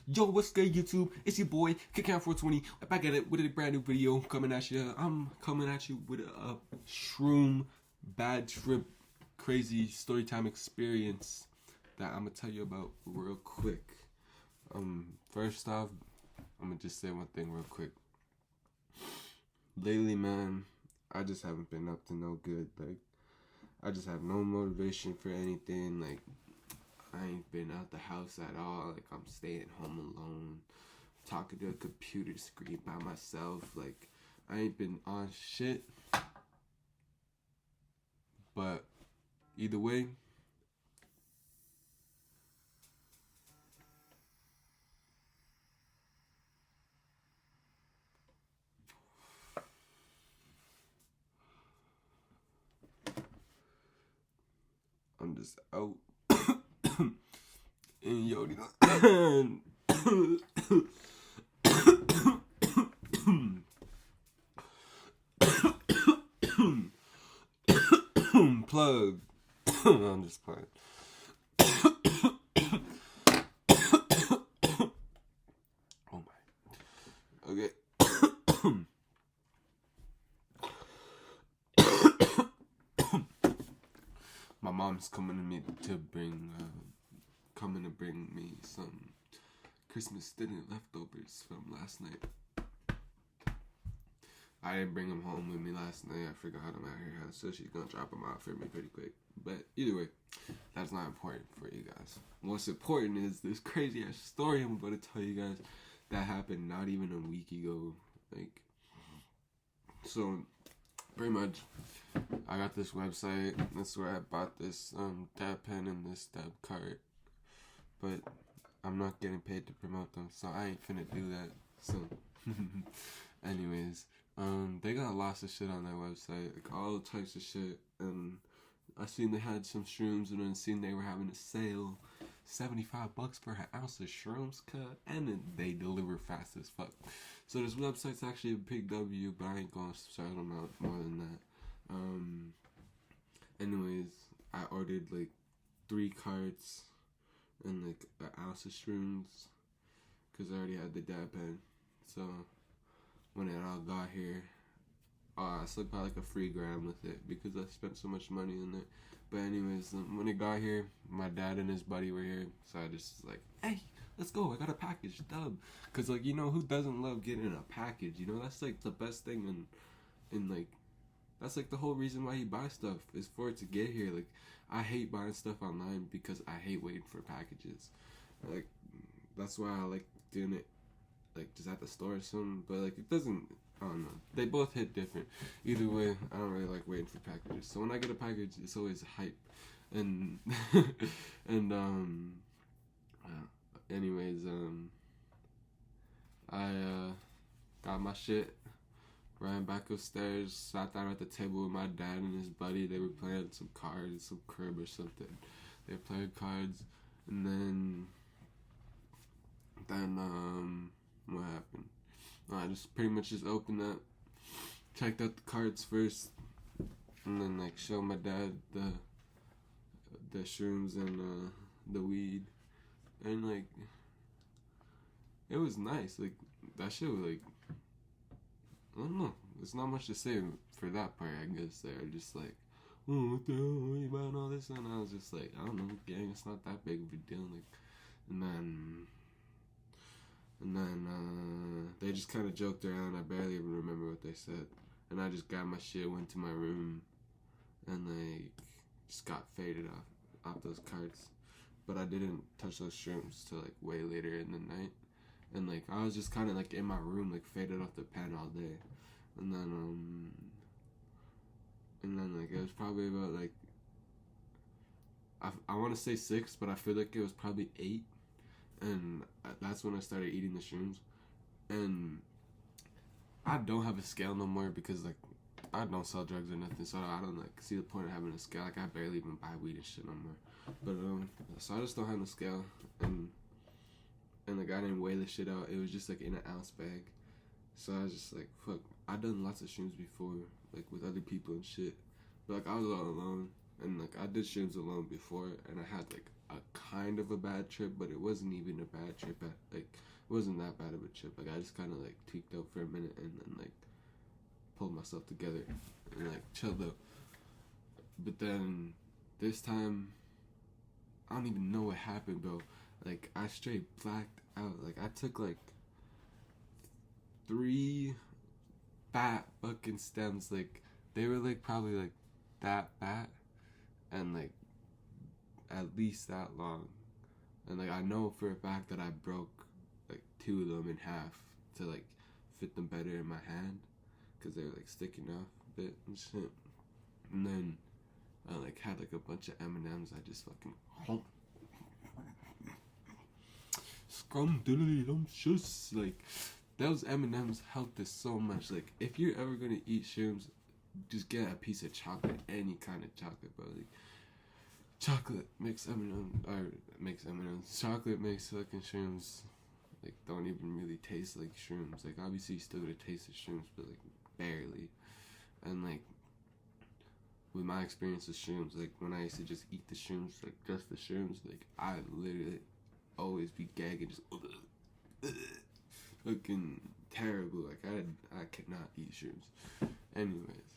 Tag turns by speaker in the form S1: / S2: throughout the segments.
S1: Yo, what's good, YouTube? It's your boy, KickCam420, back at it with a brand new video coming at you. I'm coming at you with a shroom, bad trip, crazy story time experience that I'm gonna tell you about real quick. First off, I'm gonna just say one thing real quick. Lately, man, I just haven't been up to no good. Like, I just have no motivation for anything. Like, I ain't been out the house at all. Like, I'm staying home alone, talking to a computer screen by myself. Like, I ain't been on shit. But either way, I'm just out in Yodi. Plug. I'm just playing. Oh my. Okay. My mom's coming to bring me some Christmas dinner leftovers from last night. I didn't bring them home with me last night. I forgot them at her house, so she's gonna drop them off for me pretty quick. But either way, that's not important for you guys. What's important is this crazy ass story I'm about to tell you guys that happened not even a week ago. Like, so pretty much, I got this website. That's where I bought this dab pen and this dab cart. But I'm not getting paid to promote them, so I ain't finna do that. So, anyways, they got lots of shit on their website, like all types of shit. And I seen they had some shrooms, and then seen they were having a sale, $75 for an ounce of shrooms cut, and then they deliver fast as fuck. So this website's actually a big W, but I ain't gonna shout them out more than that. Anyways, I ordered like 3 carts and like an ounce of shrooms, cause I already had the dab pen. So when it all got here, I slipped out like a free gram with it because I spent so much money in it. But anyways, when it got here, my dad and his buddy were here, so I just was like, hey, let's go, I got a package, dub. Cause like, you know, who doesn't love getting a package? You know, that's like the best thing, and like, that's like the whole reason why you buy stuff, is for it to get here. Like, I hate buying stuff online because I hate waiting for packages. Like, that's why I like doing it like just at the store or something. But like, it doesn't, I don't know, they both hit different. Either way, I don't really like waiting for packages. So when I get a package, it's always hype. And and anyways, I got my shit, ran back upstairs, sat down at the table with my dad and his buddy. They were playing some cards, some crib or something. They were playing cards, and then what happened? I just pretty much just opened up, checked out the cards first, and then like showed my dad the shrooms and the weed, and like it was nice. Like, that shit was like, I don't know. There's not much to say for that part, I guess. They're just like, oh, what the hell? Why are you buying all this? And I was just like, I don't know, gang, it's not that big of a deal. Like, and then they just kind of joked around. I barely even remember what they said. And I just got my shit, went to my room, and like just got faded off those cards. But I didn't touch those shrooms till like way later in the night. And like, I was just kind of like in my room, like faded off the pen all day. And then like, it was probably about like, I want to say 6, but I feel like it was probably 8. And that's when I started eating the shrooms. And I don't have a scale no more because like, I don't sell drugs or nothing, so I don't like see the point of having a scale. Like, I barely even buy weed and shit no more. But so I just don't have a scale, and like, I didn't weigh the shit out. It was just like in an ounce bag. So I was just like, fuck. I've done lots of shrooms before, like with other people and shit. But like, I was all alone. And like I did shrooms alone before, and I had like a kind of a bad trip, but it wasn't even a bad trip. Like it wasn't that bad of a trip. Like I just kind of like tweaked out for a minute and then like pulled myself together and like chilled out. But then this time, I don't even know what happened, bro. Like I straight blacked out. Like I took like 3 fat fucking stems. Like they were like probably like that fat and like at least that long. And like I know for a fact that I broke like 2 of them in half to like fit them better in my hand because they were like sticking off a bit and shit. And then I like had like a bunch of M&Ms. I just fucking scrumdiddly-dumptious. Like those M&Ms helped us so much. Like if you're ever gonna eat shrooms, just get a piece of chocolate, any kind of chocolate, bro. Like chocolate makes M&Ms, or makes M&Ms. Chocolate makes fucking shrooms like don't even really taste like shrooms. Like obviously you still get a taste of shrooms, but like barely. And like with my experience with shrooms, like when I used to just eat the shrooms, like just the shrooms, like I literally always be gagging, just fucking terrible. Like I could not eat shrooms. Anyways,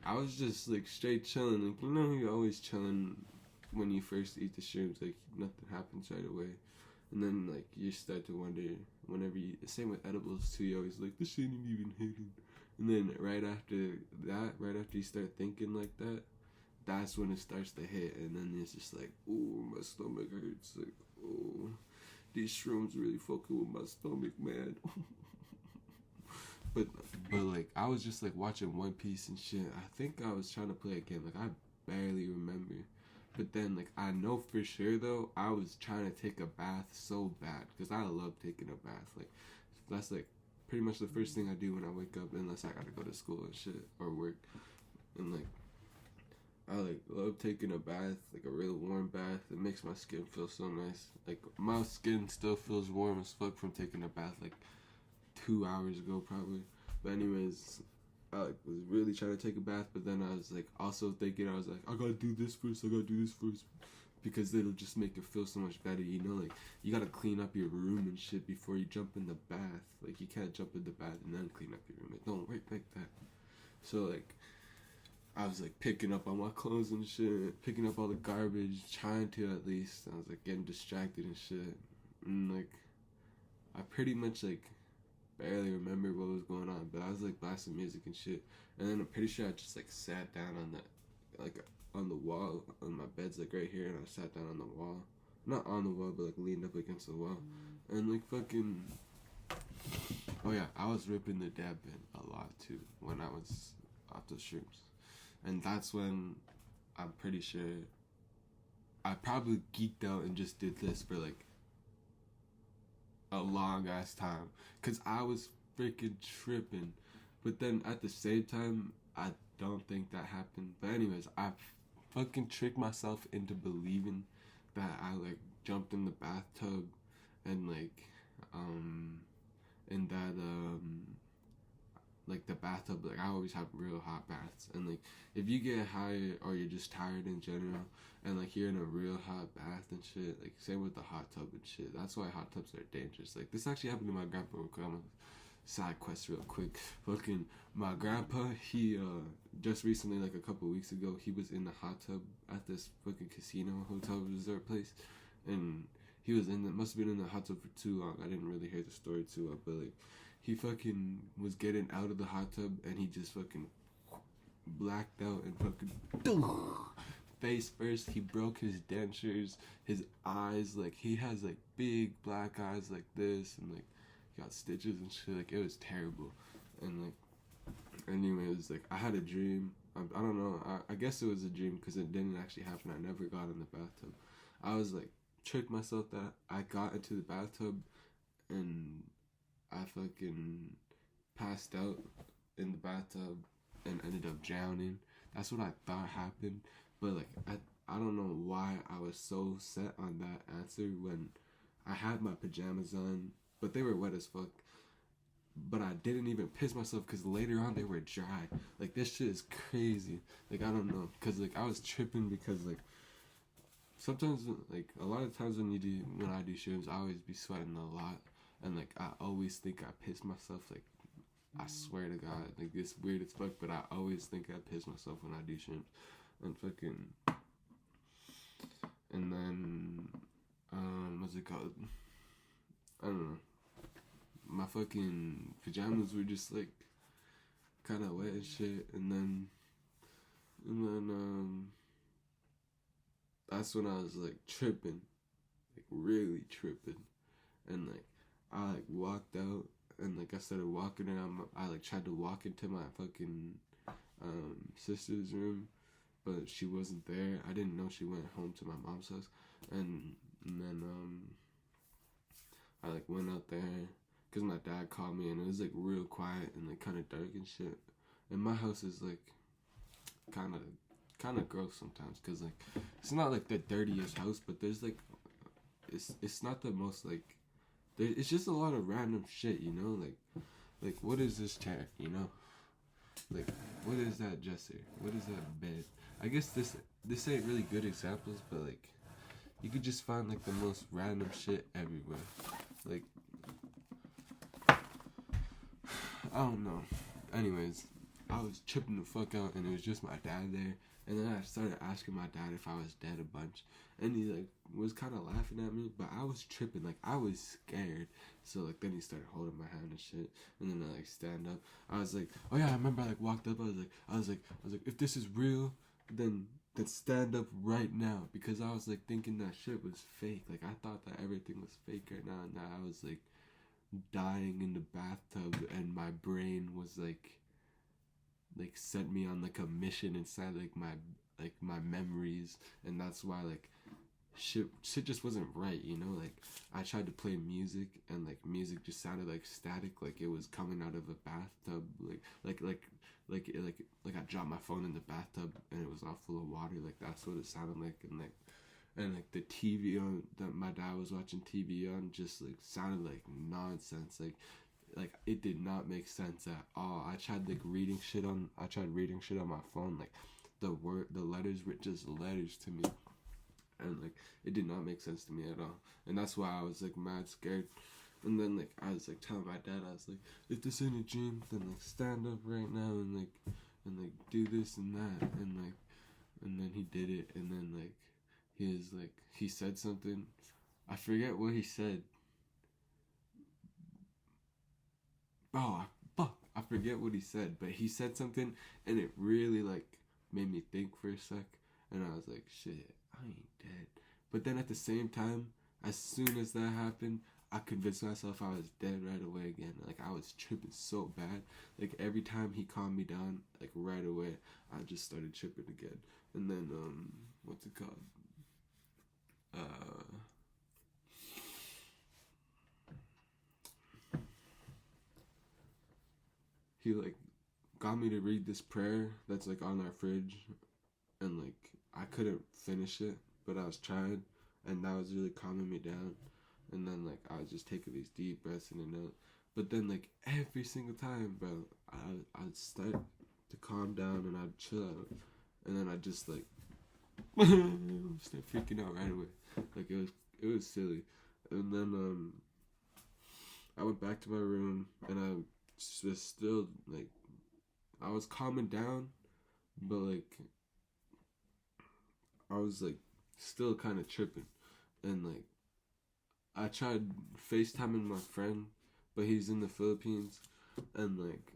S1: I was just like straight chilling. Like you know, you're always chilling when you first eat the shrooms. Like nothing happens right away, and then like you start to wonder whenever you. Same with edibles too. You always like this ain't even hitting. And then right after you start thinking like that, that's when it starts to hit, and then it's just like, oh, my stomach hurts. Like, oh, these shrooms really fucking with my stomach, man. but like I was just like watching One Piece and shit. I think I was trying to play a game. Like I barely remember. But then like I know for sure though I was trying to take a bath so bad because I love taking a bath. Like that's like pretty much the first thing I do when I wake up, unless I gotta go to school and shit or work. And like I like love taking a bath, like a real warm bath. It makes my skin feel so nice. Like my skin still feels warm as fuck from taking a bath like 2 hours ago probably. But anyways, I like was really trying to take a bath, but then I was like also thinking I was like I gotta do this first, because it'll just make it feel so much better, you know, like you gotta clean up your room and shit before you jump in the bath. Like you can't jump in the bath and then clean up your room. It don't work like that. So like I was like picking up all my clothes and shit, picking up all the garbage, trying to at least. I was like getting distracted and shit. And like I pretty much like barely remember what was going on, but I was like blasting music and shit. And then I'm pretty sure I just like sat down on that, like on the wall, on my bed's like right here, and I sat down on the wall. Not on the wall, but like leaned up against the wall. And like fucking. Oh yeah, I was ripping the dab in a lot too when I was off the shrooms. And that's when I'm pretty sure I probably geeked out and just did this for like a long ass time. Because I was freaking tripping. But then at the same time, I don't think that happened. But anyways, I fucking tricked myself into believing that I like jumped in the bathtub and like, in that, like the bathtub, like I always have real hot baths, and like if you get high or you're just tired in general and like you're in a real hot bath and shit, like same with the hot tub and shit, that's why hot tubs are dangerous. Like this actually happened to my grandpa real quick. I'm gonna side quest real quick. Fucking my grandpa, he just recently, like a couple weeks ago, he was in the hot tub at this fucking casino hotel resort place, and he was in the must have been in the hot tub for too long. I didn't really hear the story too well, but like he fucking was getting out of the hot tub and he just fucking blacked out and fucking face first. He broke his dentures, his eyes, like he has like big black eyes like this, and like he got stitches and shit. Like it was terrible. And like anyways, like I had a dream. I don't know. I guess it was a dream because it didn't actually happen. I never got in the bathtub. I was like tricked myself that I got into the bathtub and I fucking passed out in the bathtub and ended up drowning. That's what I thought happened. But like I don't know why I was so set on that answer when I had my pajamas on, but they were wet as fuck. but I didn't even piss myself because later on they were dry. Like, this shit is crazy. Like, I don't know, because like I was tripping because like sometimes, like a lot of times when I do shrooms, I always be sweating a lot, and like I always think I piss myself. Like, I swear to God, like it's weird as fuck, but I always think I piss myself when I do shrooms, and fucking, and then what's it called? I don't know. My fucking pajamas were just like kind of wet and shit, and then that's when I was like tripping, like really tripping, and like I like walked out, and like I started walking around. I like tried to walk into my fucking sister's room, but she wasn't there. I didn't know she went home to my mom's house, and then I like went out there because my dad called me, and it was like real quiet and like kind of dark and shit. And my house is like kind of gross sometimes, because like it's not like the dirtiest house, but there's like it's not the most like it's just a lot of random shit, you know, like what is this chair, you know, like what is that dresser, what is that bed. I guess this ain't really good examples, but like you could just find like the most random shit everywhere. Like, I don't know. Anyways, I was tripping the fuck out, and it was just my dad there. And then I started asking my dad if I was dead a bunch, and he like was kind of laughing at me, but I was tripping, like I was scared. So like then he started holding my hand and shit, and then I like stand up. I was like, oh yeah, I remember I like walked up. I was like, if this is real, then stand up right now, because I was like thinking that shit was fake. Like I thought that everything was fake right now, and that I was like dying in the bathtub, and my brain was like sent me on like a mission inside like my memories, and that's why like shit just wasn't right, you know. Like I tried to play music, and like music just sounded like static, like it was coming out of a bathtub, like I dropped my phone in the bathtub and it was all full of water. Like that's what it sounded like. And like the TV on that my dad was watching TV on just like sounded like nonsense. Like it did not make sense at all. I tried reading shit on my phone. Like the letters were just letters to me, and like it did not make sense to me at all. And that's why I was like mad scared. And then like I was like telling my dad, I was like, if this ain't a dream, then like stand up right now and like do this and that, and then he did it. And then like he said something, I forget what he said. Oh fuck, I forget what he said, but he said something, and it really like made me think for a sec, and I was like, shit, I ain't dead. But then at the same time, as soon as that happened, I convinced myself I was dead right away again. Like I was tripping so bad. Like every time he calmed me down, like right away, I just started tripping again. And then what's it called? He like got me to read this prayer that's like on our fridge, and like I couldn't finish it, but I was trying, and that was really calming me down. And then like I was just taking these deep breaths in and out. But then like every single time, bro, I'd start to calm down and I'd chill out, and then I just like start freaking out right away. Like it was silly. And then I went back to my room, and I was still like I was calming down, but like I was like still kind of tripping. And like I tried FaceTiming my friend, but he's in the Philippines, and like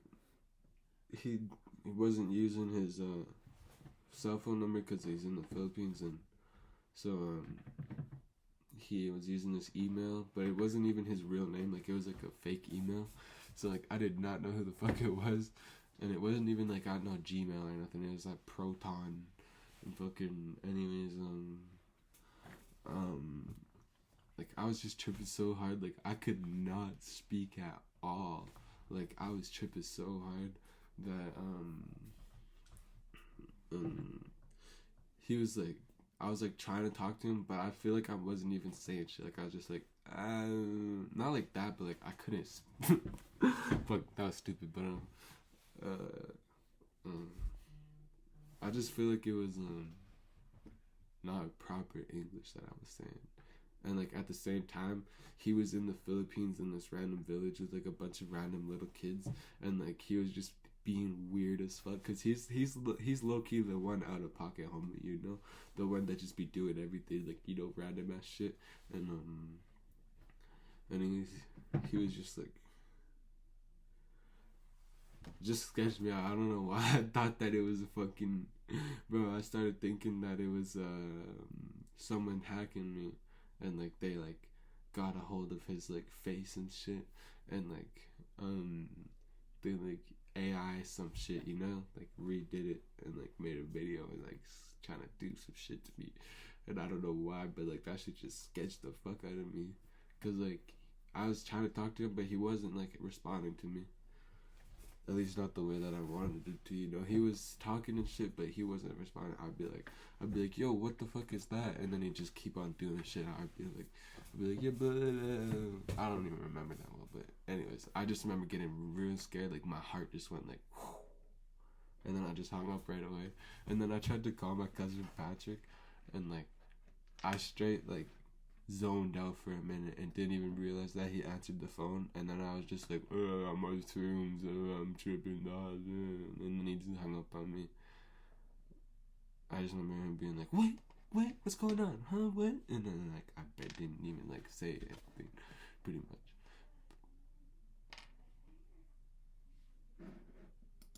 S1: he wasn't using his cell phone number because he's in the Philippines, and so he was using this email, but it wasn't even his real name. Like it was like a fake email, so like I did not know who the fuck it was, and it wasn't even like I know Gmail or nothing. It was like Proton, and fucking anyways like I was just tripping so hard, like I could not speak at all. Like I was tripping so hard that he was like I was like trying to talk to him, but I feel like I wasn't even saying shit. Like I was just like, not like that, but like I couldn't. Fuck, that was stupid. But um, I just feel like it was not proper English that I was saying. And like at the same time, he was in the Philippines in this random village with like a bunch of random little kids, and like he was just being weird as fuck. Cause he's low key the one out of pocket homie, you know, the one that just be doing everything like, you know, random ass shit. And he was just sketched me out. I don't know why I thought that it was a fucking bro. I started thinking that it was someone hacking me, and like they like got a hold of his like face and shit, and like they like AI some shit, you know, like redid it and like made a video and like trying to do some shit to me, and I don't know why, but like that shit just sketched the fuck out of me, cause like I was trying to talk to him, but he wasn't like responding to me. At least not the way that I wanted it to, you know. He was talking and shit, but he wasn't responding. I'd be like, yo, what the fuck is that? And then he'd just keep on doing shit. I'd be like, yeah, but I don't even remember that well. But anyways, I just remember getting real scared. Like my heart just went like, whew, and then I just hung up right away. And then I tried to call my cousin Patrick, and like I straight like zoned out for a minute and didn't even realize that he answered the phone, and then I was just like, on my shrooms, I'm tripping, and then he just hung up on me. I just remember him being like, what's going on, huh, what? And then like I didn't even like say anything, pretty much.